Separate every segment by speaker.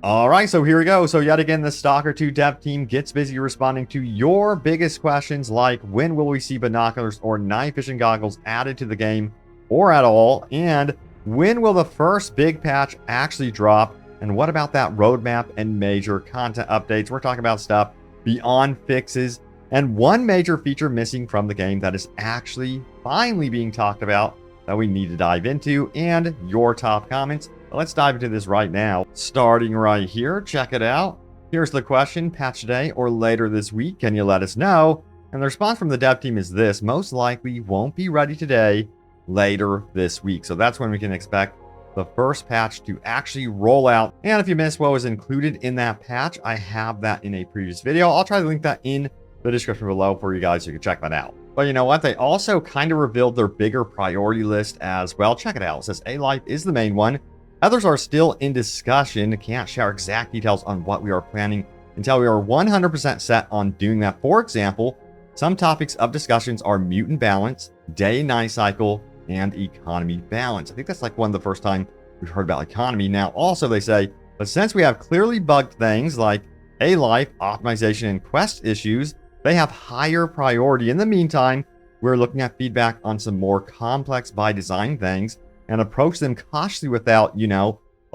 Speaker 1: All right, so here we go. So yet again, the Stalker 2 dev team gets busy responding to your biggest questions like when will we see binoculars or night vision goggles added to the game or at all? And when will the first big patch actually drop? And what about that roadmap and major content updates? We're talking about stuff beyond fixes and one major feature missing from the game that is actually finally being talked about that we need to dive into and your top comments. Let's dive into this right now. Starting right here, check it out. Here's the question: patch today or later this week? Can you let us know? And the response from the dev team is this: most likely won't be ready today, later this week. So that's when we can expect the first patch to actually roll out. And if you missed what was included in that patch, I have that in a previous video. I'll try to link that in the description below for you guys so you can check that out. But you know what? They also kind of revealed their bigger priority list as well. Check it out. It says A-Life is the main one. Others are still in discussion. Can't share exact details on what we are planning until we are 100% set on doing that. For example, some topics of discussions are mutant balance, day-night cycle, and economy balance. I think that's like one of the first time we've heard about economy. Now, also they say, but since we have clearly bugged things like A-Life, optimization, and quest issues, they have higher priority. In the meantime, we're looking at feedback on some more complex by design things and approach them cautiously without,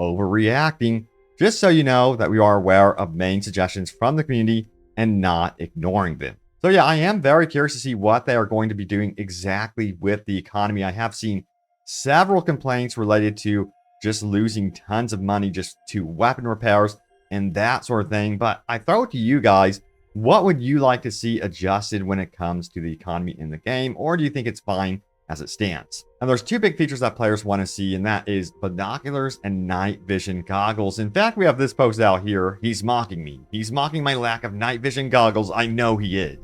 Speaker 1: overreacting, just so you know that we are aware of main suggestions from the community and not ignoring them. So yeah, I am very curious to see what they are going to be doing exactly with the economy. I have seen several complaints related to just losing tons of money just to weapon repairs and that sort of thing. But I throw it to you guys. What would you like to see adjusted when it comes to the economy in the game? Or do you think it's fine as it stands? And there's two big features that players want to see, and that is binoculars and night vision goggles. In fact, we have this post out here. He's mocking me. He's mocking my lack of night vision goggles. I know he is.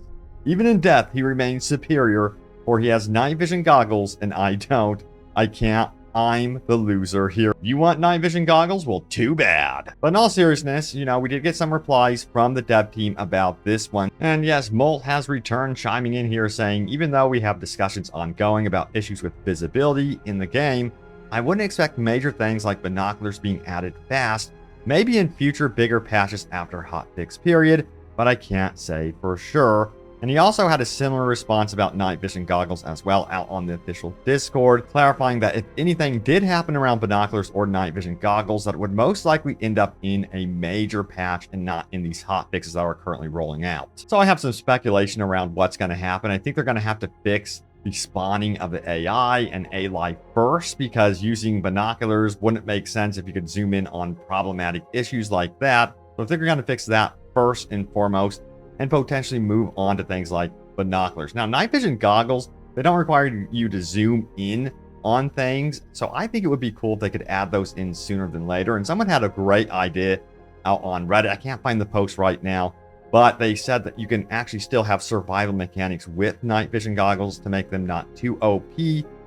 Speaker 1: Even in death, he remains superior, for he has night vision goggles and I don't. I can't. I'm the loser here. You want night vision goggles? Well, too bad. But in all seriousness, we did get some replies from the dev team about this one. And yes, Molt has returned, chiming in here saying, even though we have discussions ongoing about issues with visibility in the game, I wouldn't expect major things like binoculars being added fast, maybe in future bigger patches after hotfix period, but I can't say for sure. And he also had a similar response about night vision goggles as well out on the official Discord, clarifying that if anything did happen around binoculars or night vision goggles, that it would most likely end up in a major patch and not in these hot fixes that are currently rolling out. So I have some speculation around what's going to happen. I think they're going to have to fix the spawning of the AI and A-Life first, because using binoculars wouldn't make sense if you could zoom in on problematic issues like that. So I think we're going to fix that first and foremost, and potentially move on to things like binoculars. Now, night vision goggles, they don't require you to zoom in on things. So I think it would be cool if they could add those in sooner than later. And someone had a great idea out on Reddit. I can't find the post right now, but they said that you can actually still have survival mechanics with night vision goggles to make them not too OP.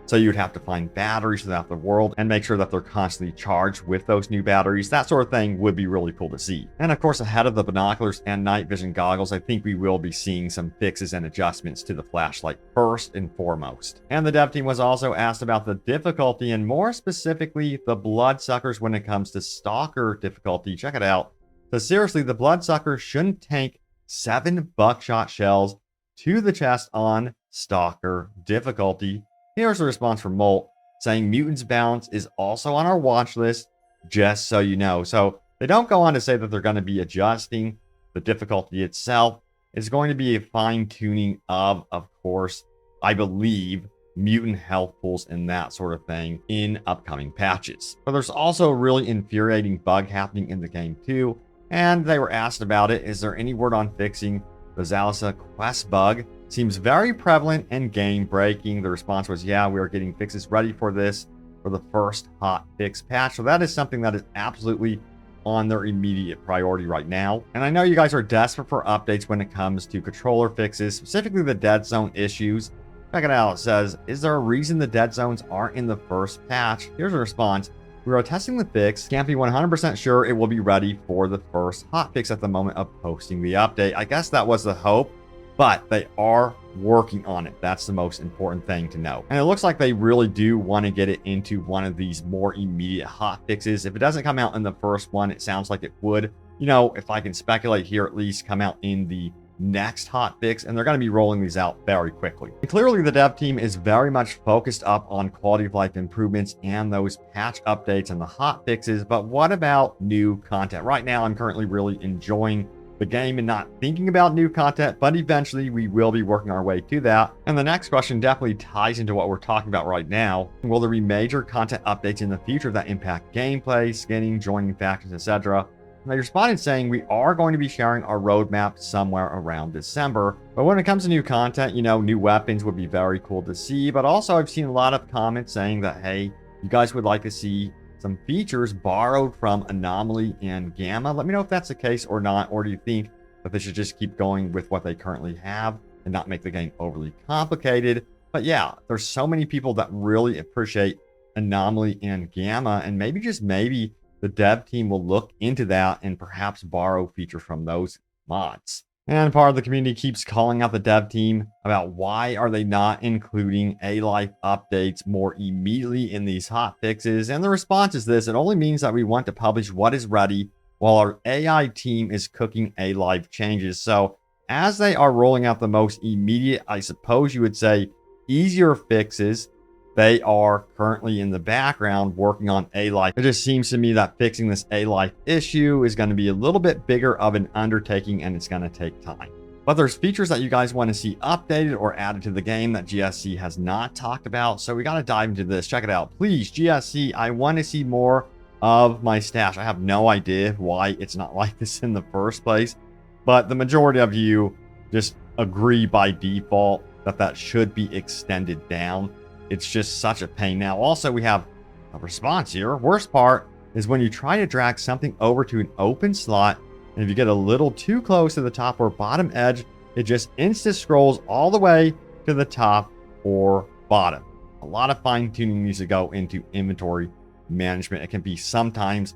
Speaker 1: So you'd have to find batteries throughout the world and make sure that they're constantly charged with those new batteries. That sort of thing would be really cool to see. And of course, ahead of the binoculars and night vision goggles, I think we will be seeing some fixes and adjustments to the flashlight first and foremost. And the dev team was also asked about the difficulty, and more specifically, the bloodsuckers when it comes to Stalker difficulty. Check it out. So seriously, the bloodsucker shouldn't tank 7 buckshot shells to the chest on Stalker difficulty. Here's a response from Molt saying Mutants Balance is also on our watch list, just so you know. So they don't go on to say that they're going to be adjusting the difficulty itself. It's going to be a fine-tuning of course, I believe, mutant health pools and that sort of thing in upcoming patches. But there's also a really infuriating bug happening in the game too, and they were asked about it. Is there any word on fixing the Zalisa quest bug? Seems very prevalent and game breaking. The response was, yeah, we are getting fixes ready for this for the first hot fix patch. So that is something that is absolutely on their immediate priority right now. And I know you guys are desperate for updates when it comes to controller fixes, specifically the dead zone issues. Check it out. It says, is there a reason the dead zones aren't in the first patch? Here's a response. We are testing the fix. Can't be 100% sure it will be ready for the first hot fix at the moment of posting the update. I guess that was the hope. but they are working on it. That's the most important thing to know. And it looks like they really do want to get it into one of these more immediate hot fixes. If it doesn't come out in the first one, it sounds like it would, you know, if I can speculate here, at least come out in the next hot fix, and they're going to be rolling these out very quickly. And clearly the dev team is very much focused up on quality of life improvements and those patch updates and the hot fixes, but what about new content? Right now I'm currently really enjoying the game and not thinking about new content, but eventually we will be working our way to that. And the next question definitely ties into what we're talking about right now. Will there be major content updates in the future that impact gameplay, skinning, joining factions, etc.? They responded saying we are going to be sharing our roadmap somewhere around December. But when it comes to new content, you know, new weapons would be very cool to see. But also I've seen a lot of comments saying that, hey, you guys would like to see some features borrowed from Anomaly and Gamma. Let me know if that's the case or not. Or do you think that they should just keep going with what they currently have and not make the game overly complicated? But yeah, there's so many people that really appreciate Anomaly and Gamma, and maybe, just maybe, the dev team will look into that and perhaps borrow features from those mods. And part of the community keeps calling out the dev team about why are they not including A-Life updates more immediately in these hot fixes. And the response is this: it only means that we want to publish what is ready while our AI team is cooking A-Life changes. So as they are rolling out the most immediate, I suppose you would say, easier fixes, they are currently in the background working on A-Life. It just seems to me that fixing this A-Life issue is going to be a little bit bigger of an undertaking, and it's going to take time. But there's features that you guys want to see updated or added to the game that GSC has not talked about. So we got to dive into this. Check it out. Please, GSC, I want to see more of my stash. I have no idea why it's not like this in the first place, but the majority of you just agree by default that that should be extended down. It's just such a pain. Now, also, we have a response here. Worst part is when you try to drag something over to an open slot, and if you get a little too close to the top or bottom edge, it just insta scrolls all the way to the top or bottom. A lot of fine tuning needs to go into inventory management. It can be sometimes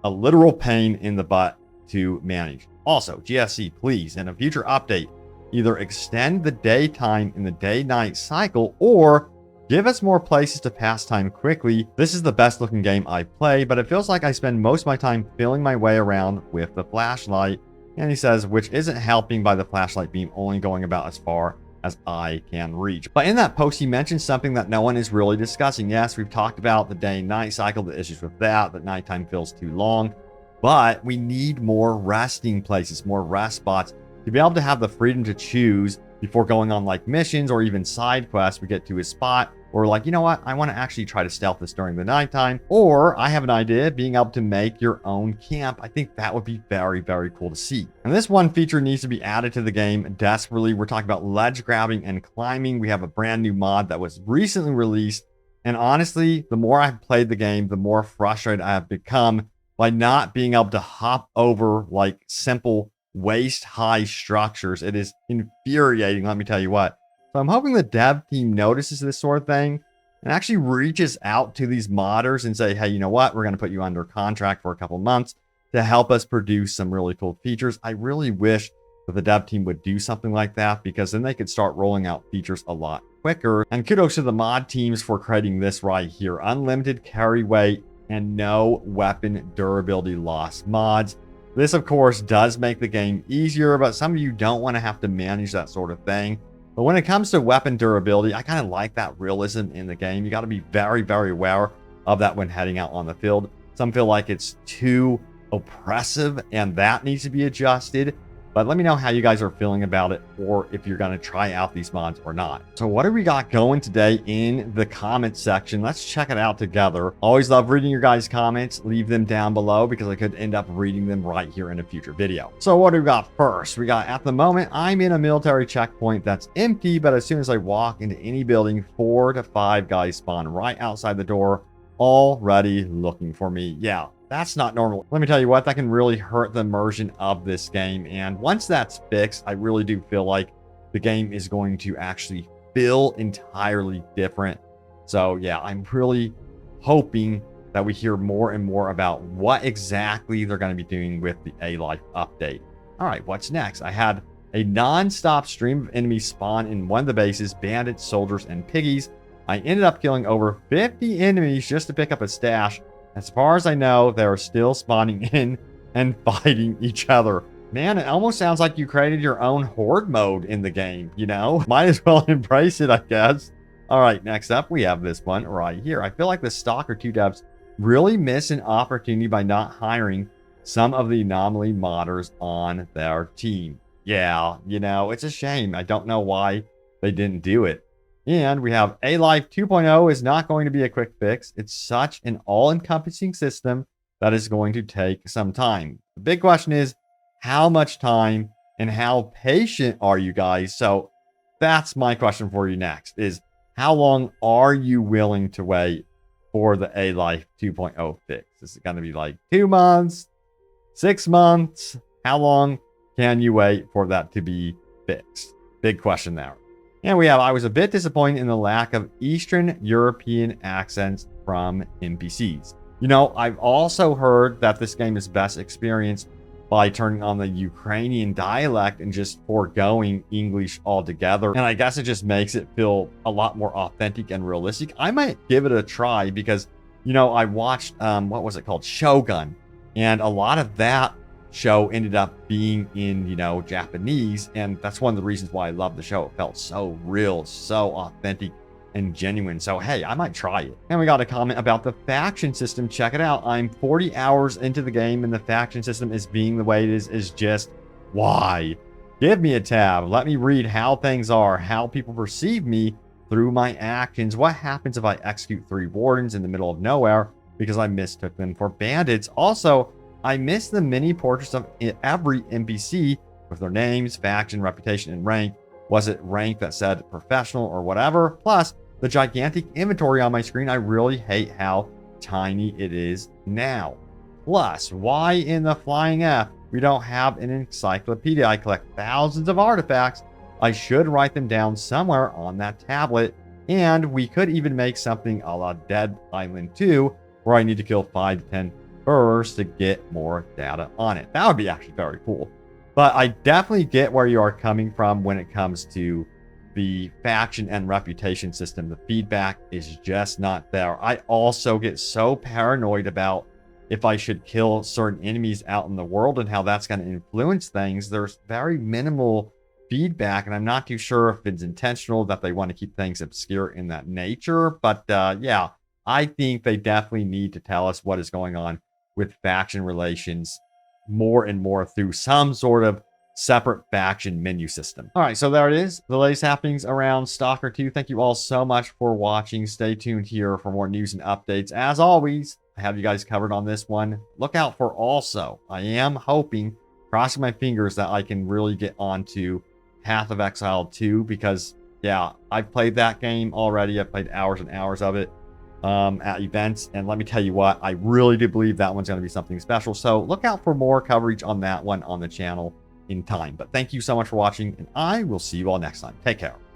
Speaker 1: a literal pain in the butt to manage. Also, GSC, please, in a future update, either extend the daytime in the day-night cycle or give us more places to pass time quickly. This is the best looking game I've played, but it feels like I spend most of my time feeling my way around with the flashlight. And he says, which isn't helping by the flashlight beam only going about as far as I can reach. But in that post, he mentioned something that no one is really discussing. Yes, we've talked about the day and night cycle, the issues with that nighttime feels too long, but we need more resting places, more rest spots to be able to have the freedom to choose before going on like missions or even side quests. We get to a spot or like, you know what, I want to actually try to stealth this during the nighttime, or I have an idea, being able to make your own camp. I think that would be very, very cool to see. And this one feature needs to be added to the game desperately. We're talking about ledge grabbing and climbing. We have a brand new mod that was recently released, and honestly, the more I've played the game, the more frustrated I have become by not being able to hop over like simple waist-high structures. It is infuriating, let me tell you what. So I'm hoping the dev team notices this sort of thing and actually reaches out to these modders and say, hey, you know what? We're going to put you under contract for a couple months to help us produce some really cool features. I really wish that the dev team would do something like that, because then they could start rolling out features a lot quicker. And kudos to the mod teams for creating this right here. Unlimited carry weight and no weapon durability loss mods. This, of course, does make the game easier, but some of you don't want to have to manage that sort of thing. But when it comes to weapon durability, I kind of like that realism in the game. You got to be very, very aware of that when heading out on the field. Some feel like it's too oppressive, and that needs to be adjusted. But let me know how you guys are feeling about it, or if you're going to try out these mods or not. So what do we got going today in the comments section? Let's check it out together. Always love reading your guys' comments. Leave them down below, because I could end up reading them right here in a future video. So what do we got first? We got, at the moment, I'm in a military checkpoint that's empty, but as soon as I walk into any building, 4 to 5 guys spawn right outside the door, already looking for me. Yeah. That's not normal. Let me tell you what, that can really hurt the immersion of this game. And once that's fixed, I really do feel like the game is going to actually feel entirely different. So yeah, I'm really hoping that we hear more and more about what exactly they're going to be doing with the A-Life update. All right, what's next? I had A non-stop stream of enemies spawned in one of the bases, bandits, soldiers, and piggies. I ended up killing over 50 enemies just to pick up a stash. As far as I know, they're still spawning in and fighting each other. Man, it almost sounds like you created your own horde mode in the game, you know? Might as well embrace it, I guess. All right, next up, we have this one right here. I feel like the Stalker 2 devs really miss an opportunity by not hiring some of the anomaly modders on their team. Yeah, you know, it's a shame. I don't know why they didn't do it. And we have A-Life 2.0 is not going to be a quick fix. It's such an all-encompassing system that is going to take some time. The big question is, how much time and how patient are you guys? So that's my question for you next, is how long are you willing to wait for the A-Life 2.0 fix? Is it going to be like 2 months, 6 months? How long can you wait for that to be fixed? Big question there. And we have, I was a bit disappointed in the lack of Eastern European accents from NPCs. You know, I've also heard that this game is best experienced by turning on the Ukrainian dialect and just foregoing English altogether. And I guess it just makes it feel a lot more authentic and realistic. I might give it a try because, you know, I watched, what was it called? Shogun. And a lot of that show ended up being in, you know, Japanese. And that's one of the reasons why I love the show. It felt so real, so authentic and genuine. So, hey, I might try it. And we got a comment about the faction system. Check it out. I'm 40 hours into the game and the faction system is being the way it is just why? Give me a tab. Let me read how things are, how people perceive me through my actions. What happens if I execute 3 wardens in the middle of nowhere because I mistook them for bandits? Also, I missed the mini portraits of every NPC with their names, faction, reputation, and rank. Was it rank that said professional or whatever? Plus, the gigantic inventory on my screen, I really hate how tiny it is now. Plus, why in the flying F we don't have an encyclopedia? I collect thousands of artifacts. I should write them down somewhere on that tablet. And we could even make something a la Dead Island 2, where I need to kill 5 to 10 birds to get more data on it. That would be actually very cool. But I definitely get where you are coming from when it comes to the faction and reputation system. The feedback is just not there. I also get so paranoid about if I should kill certain enemies out in the world and how that's going to influence things. There's very minimal feedback, and I'm not too sure if it's intentional that they want to keep things obscure in that nature. But yeah, I think they definitely need to tell us what is going on with faction relations more and more through some sort of separate faction menu system. All right, so there it is, the latest happenings around Stalker 2. Thank you all so much for watching. Stay tuned here for more news and updates. As always, I have you guys covered on this one. Look out for also, I am hoping, crossing my fingers, that I can really get onto Path of Exile 2, because yeah, I've played that game already. I've played hours and hours of it at events, and let me tell you what, I really do believe that one's going to be something special. So look out for more coverage on that one on the channel in time. But thank you so much for watching, and I will see you all next time. Take care.